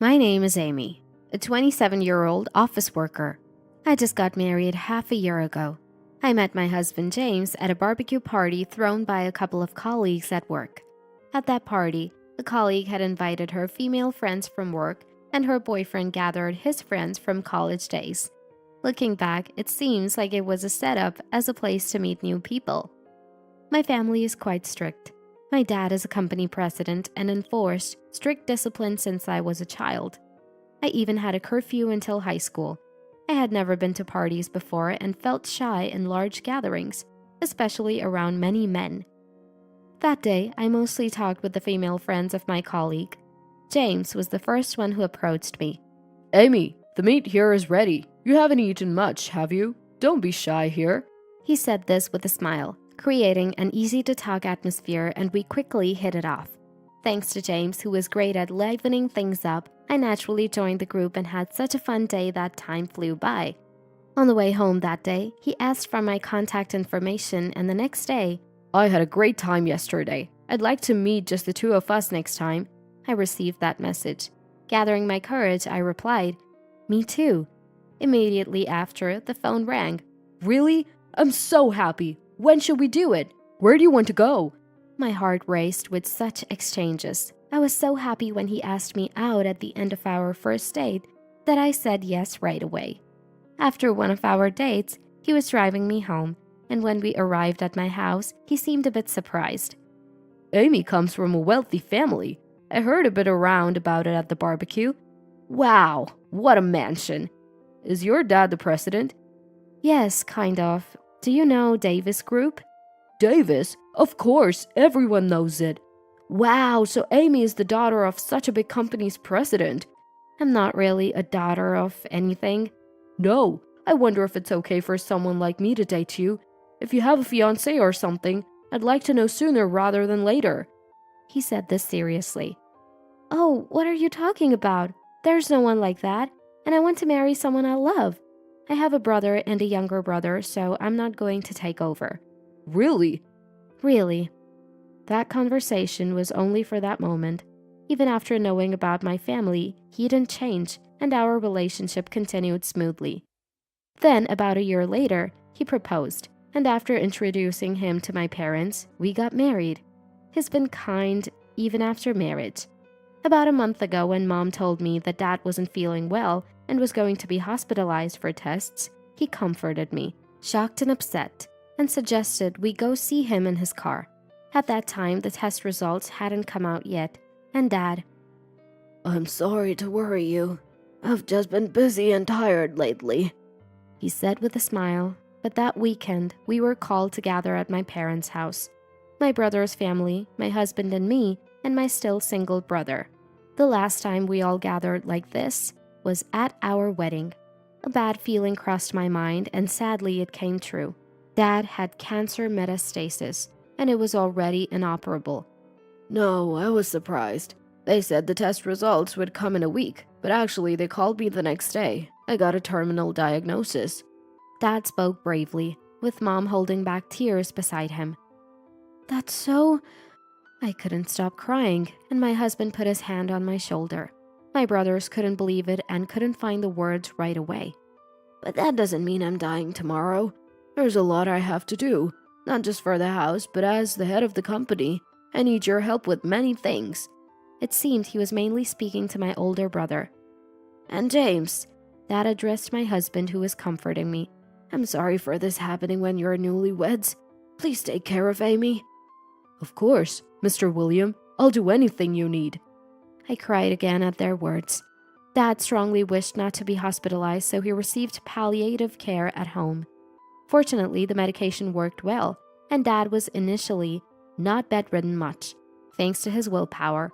My name is Amy, a 27-year-old office worker. I just got married half a year ago. I met my husband James at a barbecue party thrown by a couple of colleagues at work. At that party, the colleague had invited her female friends from work, and her boyfriend gathered his friends from college days. Looking back, it seems like it was a setup as a place to meet new people. My family is quite strict. My dad is a company president and enforced strict discipline since I was a child. I even had a curfew until high school. I had never been to parties before and felt shy in large gatherings, especially around many men. That day, I mostly talked with the female friends of my colleague. James was the first one who approached me. Amy, the meat here is ready. You haven't eaten much, have you? Don't be shy here. He said this with a smile, creating an easy-to-talk atmosphere, and we quickly hit it off. Thanks to James, who was great at livening things up, I naturally joined the group and had such a fun day that time flew by. On the way home that day, he asked for my contact information, and the next day, I had a great time yesterday. I'd like to meet just the two of us next time. I received that message. Gathering my courage, I replied, "Me too." Immediately after, the phone rang. Really? I'm so happy. When should we do it? Where do you want to go? My heart raced with such exchanges. I was so happy when he asked me out at the end of our first date that I said yes right away. After one of our dates, he was driving me home, and when we arrived at my house, he seemed a bit surprised. Amy comes from a wealthy family. I heard a bit around about it at the barbecue. Wow, what a mansion. Is your dad the president? Yes, kind of. Do you know Davis Group? Davis? Of course, everyone knows it. Wow, so Amy is the daughter of such a big company's president. I'm not really a daughter of anything. No, I wonder if it's okay for someone like me to date you. If you have a fiancé or something, I'd like to know sooner rather than later. He said this seriously. Oh, what are you talking about? There's no one like that, and I want to marry someone I love. I have a brother and a younger brother, so I'm not going to take over. Really? Really. That conversation was only for that moment. Even after knowing about my family, he didn't change, and our relationship continued smoothly. Then, about a year later, he proposed, and after introducing him to my parents, we got married. He's been kind even after marriage. About a month ago, when Mom told me that Dad wasn't feeling well and was going to be hospitalized for tests, he comforted me, shocked and upset, and suggested we go see him in his car. At that time, the test results hadn't come out yet, and Dad, I'm sorry to worry you. I've just been busy and tired lately, he said with a smile. But that weekend, we were called to gather at my parents' house. My brother's family, my husband and me, and my still single brother. The last time we all gathered like this was at our wedding. A bad feeling crossed my mind, and sadly it came true. Dad had cancer metastasis, and it was already inoperable. No, I was surprised. They said the test results would come in a week, but actually they called me the next day. I got a terminal diagnosis. Dad spoke bravely, with Mom holding back tears beside him. That's so... I couldn't stop crying, and my husband put his hand on my shoulder. My brothers couldn't believe it and couldn't find the words right away. But that doesn't mean I'm dying tomorrow. There's a lot I have to do, not just for the house, but as the head of the company. I need your help with many things. It seemed he was mainly speaking to my older brother. And James, Dad addressed my husband, who was comforting me. I'm sorry for this happening when you're newlyweds. Please take care of Amy. Of course, Mr. William. I'll do anything you need. I cried again at their words. Dad strongly wished not to be hospitalized, so he received palliative care at home. Fortunately, the medication worked well, and Dad was initially not bedridden much, thanks to his willpower.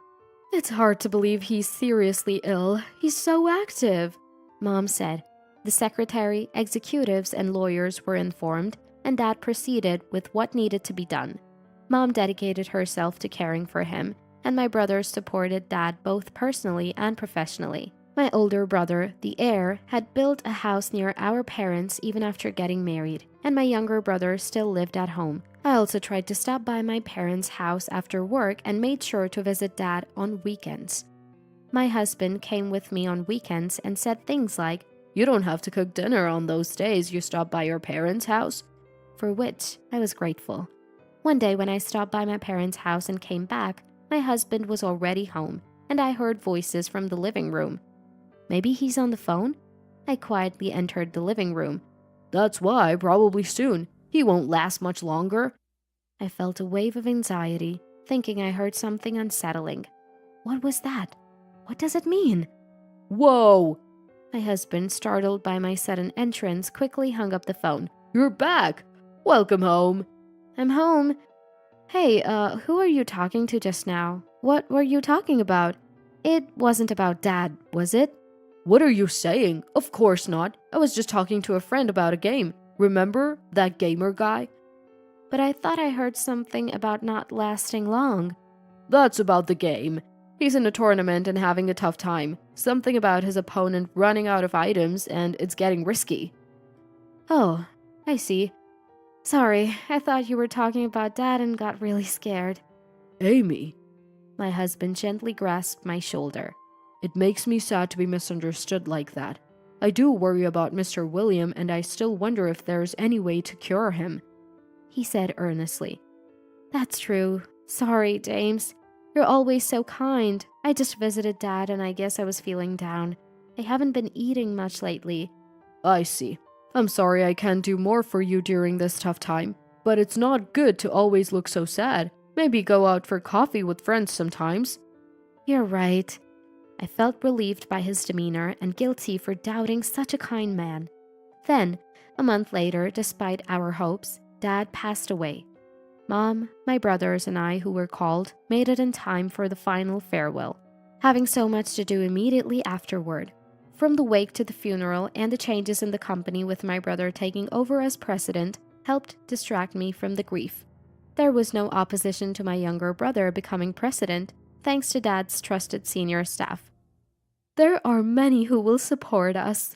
It's hard to believe he's seriously ill. He's so active, Mom said. The secretary, executives, and lawyers were informed, and Dad proceeded with what needed to be done. Mom dedicated herself to caring for him, and my brothers supported Dad both personally and professionally. My older brother, the heir, had built a house near our parents even after getting married, and my younger brother still lived at home. I also tried to stop by my parents' house after work and made sure to visit Dad on weekends. My husband came with me on weekends and said things like, "You don't have to cook dinner on those days you stop by your parents' house." for which I was grateful. One day when I stopped by my parents' house and came back, my husband was already home, and I heard voices from the living room. Maybe he's on the phone? I quietly entered the living room. "That's why, probably soon. He won't last much longer." I felt a wave of anxiety, thinking I heard something unsettling. What was that? What does it mean? Whoa! My husband, startled by my sudden entrance, quickly hung up the phone. "You're back! Welcome home!" I'm home. Hey, who are you talking to just now? What were you talking about? It wasn't about Dad, was it? "What are you saying? Of course not. I was just talking to a friend about a game. Remember that gamer guy?" But I thought I heard something about not lasting long. "That's about the game. He's in a tournament and having a tough time. Something about his opponent running out of items and it's getting risky." Oh, I see. Sorry, I thought you were talking about Dad and got really scared. "Amy, My husband gently grasped my shoulder. it makes me sad to be misunderstood like that. I do worry about Mr. William and I still wonder if there's any way to cure him," He said earnestly. That's true. Sorry, James. You're always so kind. I just visited Dad and I guess I was feeling down. I haven't been eating much lately. "I see. I'm sorry I can't do more for you during this tough time, but it's not good to always look so sad. Maybe go out for coffee with friends sometimes." You're right. I felt relieved by his demeanor and guilty for doubting such a kind man. Then, a month later, despite our hopes, Dad passed away. Mom, my brothers, and I, who were called, made it in time for the final farewell, having so much to do immediately afterward. From the wake to the funeral and the changes in the company with my brother taking over as president helped distract me from the grief. There was no opposition to my younger brother becoming president, thanks to Dad's trusted senior staff. There are many who will support us.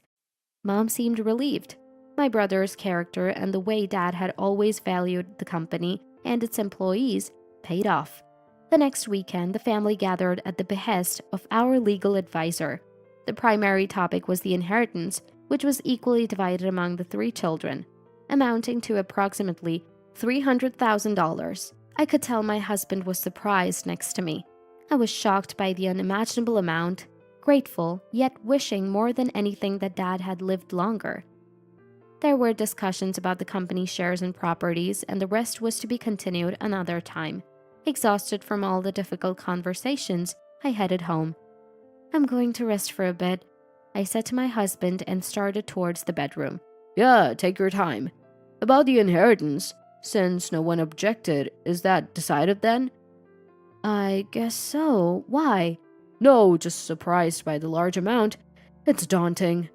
Mom seemed relieved. My brother's character and the way Dad had always valued the company and its employees paid off. The next weekend, the family gathered at the behest of our legal advisor. The primary topic was the inheritance, which was equally divided among the 3 children, amounting to approximately $300,000. I could tell my husband was surprised next to me. I was shocked by the unimaginable amount, grateful, yet wishing more than anything that Dad had lived longer. There were discussions about the company's shares and properties, and the rest was to be continued another time. Exhausted from all the difficult conversations, I headed home. I'm going to rest for a bit, I said to my husband and started towards the bedroom. "Yeah, take your time. About the inheritance, since no one objected, is that decided then?" I guess so. Why? "No, just surprised by the large amount. It's daunting."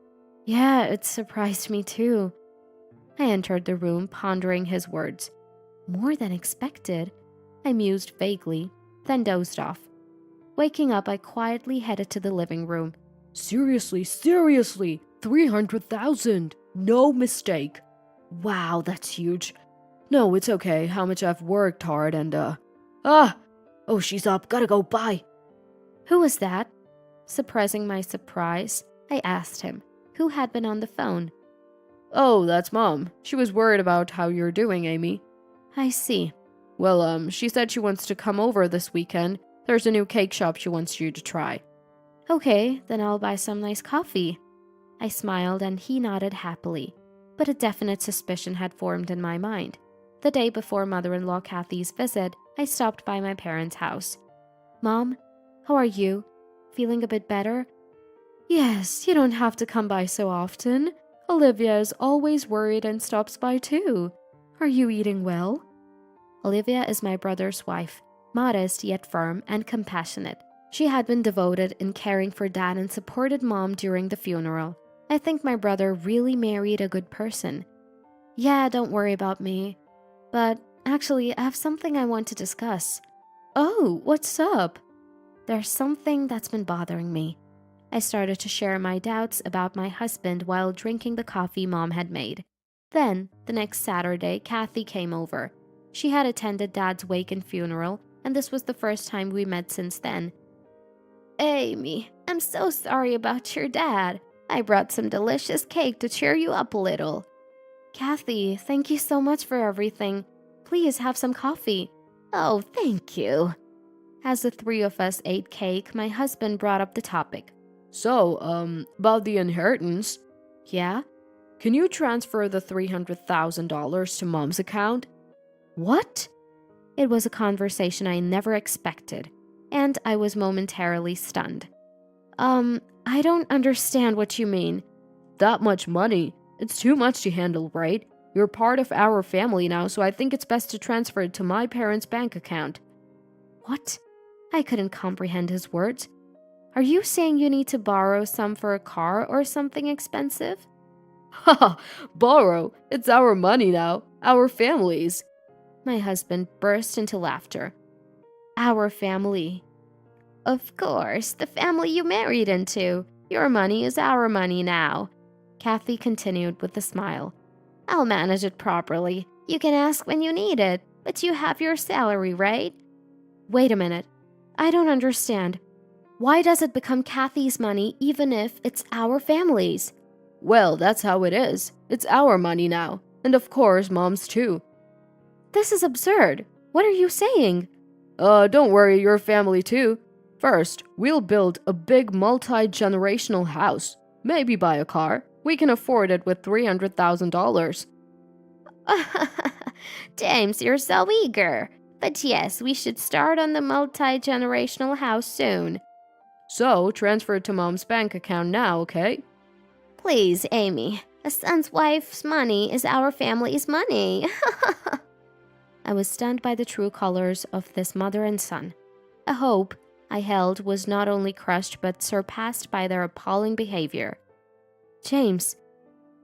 Yeah, it surprised me too. I entered the room, pondering his words. More than expected. I mused vaguely, then dozed off. Waking up, I quietly headed to the living room. Seriously, 300,000. No mistake. Wow, that's huge. No, it's okay. How much I've worked hard and, Oh, she's up. Gotta go. Bye. Who was that? Suppressing my surprise, I asked him, who had been on the phone. "Oh, that's Mom. She was worried about how you're doing, Amy." I see. "Well, she said she wants to come over this weekend. There's a new cake shop she wants you to try." Okay, then I'll buy some nice coffee. I smiled and he nodded happily, but a definite suspicion had formed in my mind. The day before mother-in-law Kathy's visit, I stopped by my parents' house. Mom, how are you? Feeling a bit better? Yes, you don't have to come by so often. Olivia is always worried and stops by too. Are you eating well? Olivia is my brother's wife, modest yet firm and compassionate. She had been devoted in caring for Dad and supported Mom during the funeral. I think my brother really married a good person. Yeah, don't worry about me. But actually, I have something I want to discuss. Oh, what's up? There's something that's been bothering me. I started to share my doubts about my husband while drinking the coffee Mom had made. Then, the next Saturday, Kathy came over. She had attended Dad's wake and funeral, and this was the first time we met since then. Amy, I'm so sorry about your dad. I brought some delicious cake to cheer you up a little. Kathy, thank you so much for everything. Please have some coffee. Oh, thank you. As the three of us ate cake, my husband brought up the topic. So, about the inheritance, Yeah? can you transfer the $300,000 to Mom's account? What? It was a conversation I never expected, and I was momentarily stunned. I don't understand what you mean. That much money? It's too much to handle, right? You're part of our family now, so I think it's best to transfer it to my parents' bank account. What? I couldn't comprehend his words. Are you saying you need to borrow some for a car or something expensive? Haha, borrow. It's our money now, our family's. My husband burst into laughter. Our family. Of course, the family you married into. Your money is our money now. Kathy continued with a smile. I'll manage it properly. You can ask when you need it, but you have your salary, right? Wait a minute. I don't understand. Why does it become Kathy's money even if it's our family's? Well, that's how it is. It's our money now. And of course, Mom's too. This is absurd. What are you saying? Don't worry, your family too. First, we'll build a big multi-generational house. Maybe buy a car. We can afford it with $300,000. James, you're so eager. But yes, we should start on the multi-generational house soon. So, transfer it to Mom's bank account now, okay? Please, Amy. A son's wife's money is our family's money. I was stunned by the true colors of this mother and son. A hope I held was not only crushed but surpassed by their appalling behavior. James,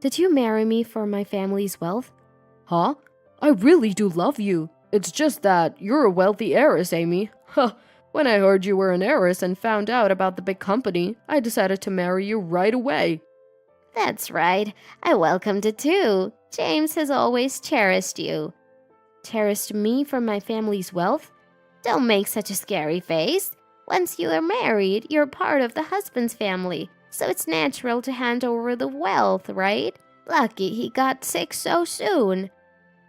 did you marry me for my family's wealth? Huh? I really do love you. It's just that you're a wealthy heiress, Amy. Huh. When I heard you were an heiress and found out about the big company, I decided to marry you right away. That's right. I welcomed it too. James has always cherished you. Cherished me for my family's wealth? Don't make such a scary face. Once you are married, you're part of the husband's family, so it's natural to hand over the wealth, right? Lucky he got sick so soon.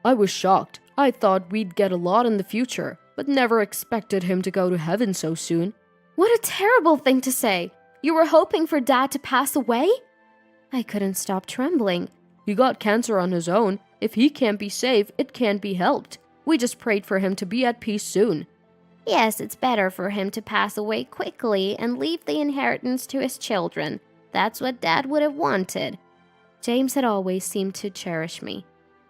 I was shocked. I thought we'd get a lot in the future, but never expected him to go to heaven so soon. What a terrible thing to say. You were hoping for Dad to pass away? I couldn't stop trembling. He got cancer on his own. If he can't be saved, it can't be helped. We just prayed for him to be at peace soon. Yes, it's better for him to pass away quickly and leave the inheritance to his children. That's what Dad would have wanted. James had always seemed to cherish me.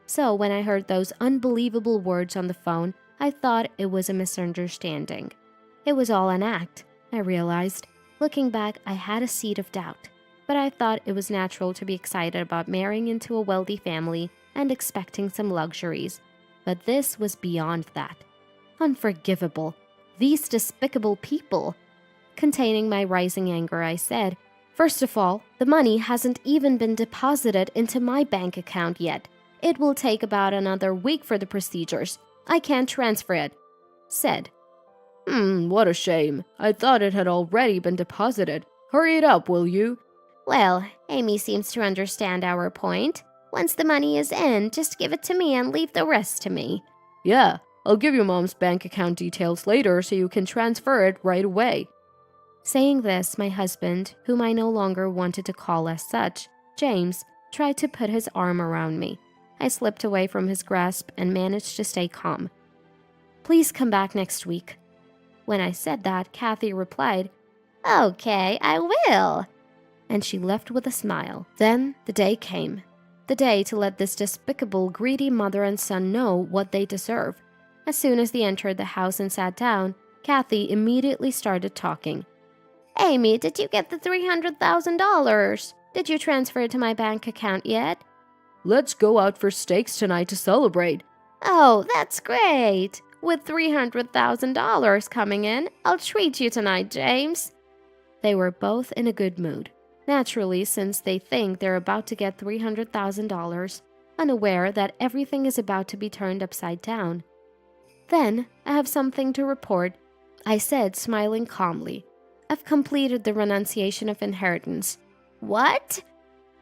So when I heard those unbelievable words on the phone, I thought it was a misunderstanding. It was all an act, I realized. Looking back, I had a seed of doubt. But I thought it was natural to be excited about marrying into a wealthy family and expecting some luxuries. But this was beyond that. Unforgivable. These despicable people. Containing my rising anger, I said, First of all, the money hasn't even been deposited into my bank account yet. It will take about another week for the procedures. I can't transfer it. Said. What a shame. I thought it had already been deposited. Hurry it up, will you? Well, Amy seems to understand our point. Once the money is in, just give it to me and leave the rest to me. Yeah, I'll give you Mom's bank account details later so you can transfer it right away. Saying this, my husband, whom I no longer wanted to call as such, James, tried to put his arm around me. I slipped away from his grasp and managed to stay calm. Please come back next week. When I said that, Kathy replied, Okay, I will. And she left with a smile. Then the day came. The day to let this despicable, greedy mother and son know what they deserve. As soon as they entered the house and sat down, Kathy immediately started talking. Amy, did you get the $300,000? Did you transfer it to my bank account yet? Let's go out for steaks tonight to celebrate. Oh, that's great. With $300,000 coming in, I'll treat you tonight, James. They were both in a good mood. Naturally, since they think they're about to get $300,000, unaware that everything is about to be turned upside down. Then, I have something to report, I said, smiling calmly. I've completed the renunciation of inheritance. What?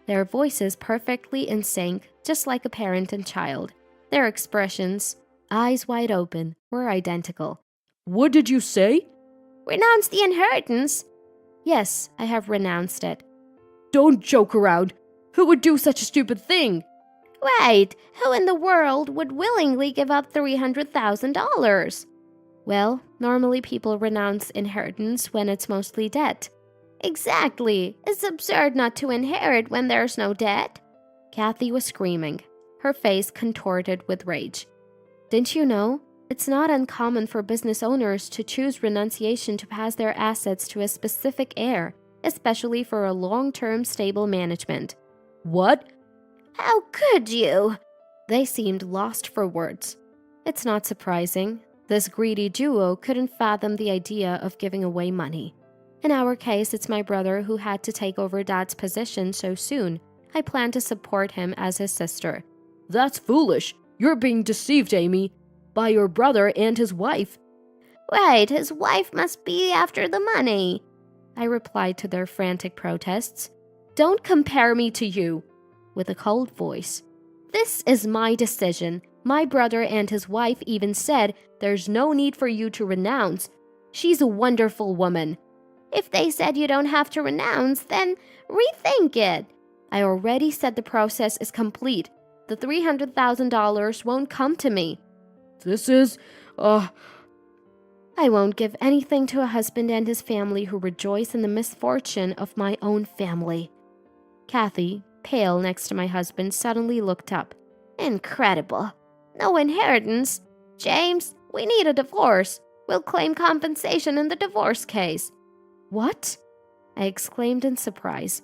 Their voices perfectly in sync, just like a parent and child. Their expressions, eyes wide open, were identical. What did you say? Renounce the inheritance? Yes, I have renounced it. Don't joke around. Who would do such a stupid thing? Wait, who in the world would willingly give up $300,000? Well, normally people renounce inheritance when it's mostly debt. Exactly. It's absurd not to inherit when there's no debt. Kathy was screaming, her face contorted with rage. Didn't you know? It's not uncommon for business owners to choose renunciation to pass their assets to a specific heir, especially for a long-term stable management. What? How could you? They seemed lost for words. It's not surprising. This greedy duo couldn't fathom the idea of giving away money. In our case, it's my brother who had to take over Dad's position so soon. I plan to support him as his sister. That's foolish. You're being deceived, Amy, by your brother and his wife. Wait, his wife must be after the money. I replied to their frantic protests. Don't compare me to you, with a cold voice. This is my decision. My brother and his wife even said there's no need for you to renounce. She's a wonderful woman. If they said you don't have to renounce, then rethink it. I already said the process is complete. The $300,000 won't come to me. This is, I won't give anything to a husband and his family who rejoice in the misfortune of my own family. Kathy, pale next to my husband, suddenly looked up. Incredible. No inheritance. James, we need a divorce. We'll claim compensation in the divorce case. What? I exclaimed in surprise.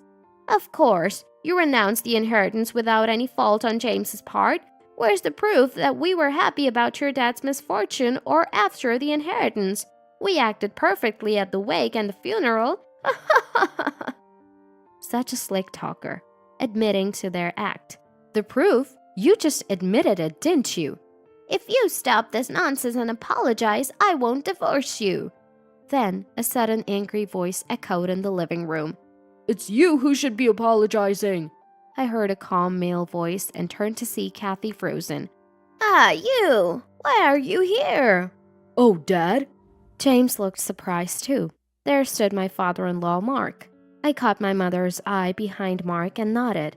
Of course, you renounced the inheritance without any fault on James's part. Where's the proof that we were happy about your dad's misfortune or after the inheritance? We acted perfectly at the wake and the funeral. Such a slick talker, admitting to their act. The proof? You just admitted it, didn't you? If you stop this nonsense and apologize, I won't divorce you. Then a sudden angry voice echoed in the living room. It's you who should be apologizing. I heard a calm male voice and turned to see Kathy frozen. Ah, you! Why are you here? Oh, Dad? James looked surprised too. There stood my father-in-law, Mark. I caught my mother's eye behind Mark and nodded.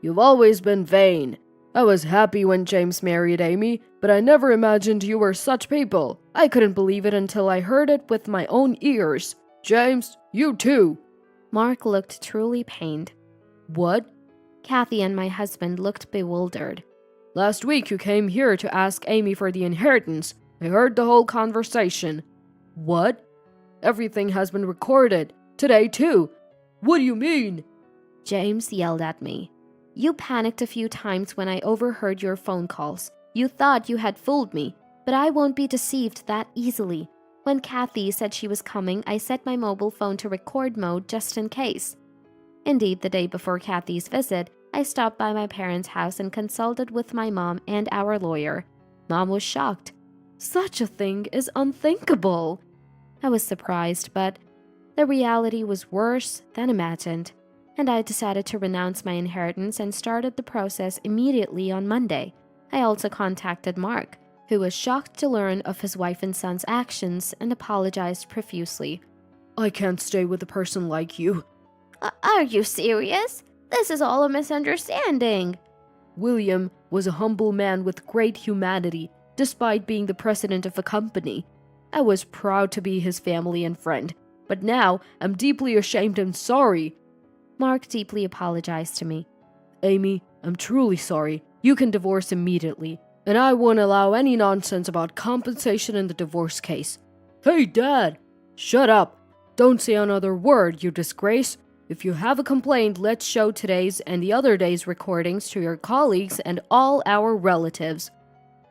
You've always been vain. I was happy when James married Amy, but I never imagined you were such people. I couldn't believe it until I heard it with my own ears. James, you too. Mark looked truly pained. What? Kathy and my husband looked bewildered. Last week you came here to ask Amy for the inheritance. I heard the whole conversation. What? Everything has been recorded. Today too. What do you mean? James yelled at me. You panicked a few times when I overheard your phone calls. You thought you had fooled me, but I won't be deceived that easily. When Kathy said she was coming, I set my mobile phone to record mode just in case. Indeed, the day before Kathy's visit, I stopped by my parents' house and consulted with my mom and our lawyer. Mom was shocked. Such a thing is unthinkable. I was surprised, but the reality was worse than imagined, and I decided to renounce my inheritance and started the process immediately on Monday. I also contacted Mark, who was shocked to learn of his wife and son's actions and apologized profusely. I can't stay with a person like you. Are you serious? This is all a misunderstanding. William was a humble man with great humanity, despite being the president of a company. I was proud to be his family and friend, but now I'm deeply ashamed and sorry. Mark deeply apologized to me. Amy, I'm truly sorry. You can divorce immediately, and I won't allow any nonsense about compensation in the divorce case. Hey, Dad! Shut up! Don't say another word, you disgrace. If you have a complaint, let's show today's and the other day's recordings to your colleagues and all our relatives.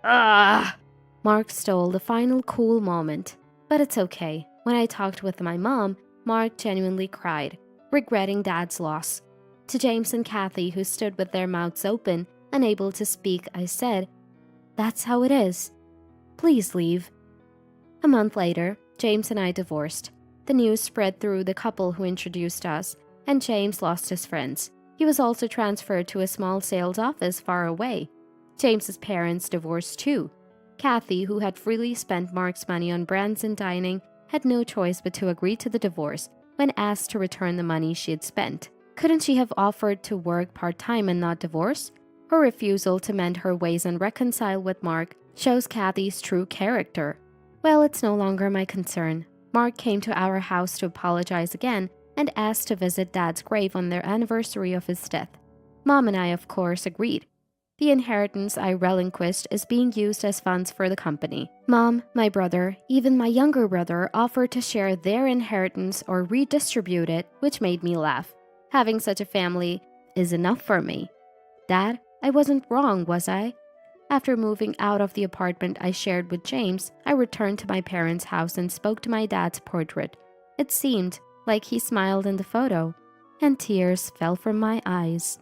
Ah! Mark stole the final cool moment. But it's okay. When I talked with my mom, Mark genuinely cried, regretting Dad's loss. To James and Kathy, who stood with their mouths open, unable to speak, I said, "That's how it is. Please leave." A month later, James and I divorced. The news spread through the couple who introduced us, and James lost his friends. He was also transferred to a small sales office far away. James's parents divorced too. Kathy, who had freely spent Mark's money on brands and dining, had no choice but to agree to the divorce when asked to return the money she had spent. Couldn't she have offered to work part-time and not divorce? Her refusal to mend her ways and reconcile with Mark shows Kathy's true character. Well, it's no longer my concern. Mark came to our house to apologize again and asked to visit Dad's grave on their anniversary of his death. Mom and I, of course, agreed. The inheritance I relinquished is being used as funds for the company. Mom, my brother, even my younger brother offered to share their inheritance or redistribute it, which made me laugh. Having such a family is enough for me. Dad, I wasn't wrong, was I? After moving out of the apartment I shared with James, I returned to my parents' house and spoke to my dad's portrait. It seemed like he smiled in the photo, and tears fell from my eyes.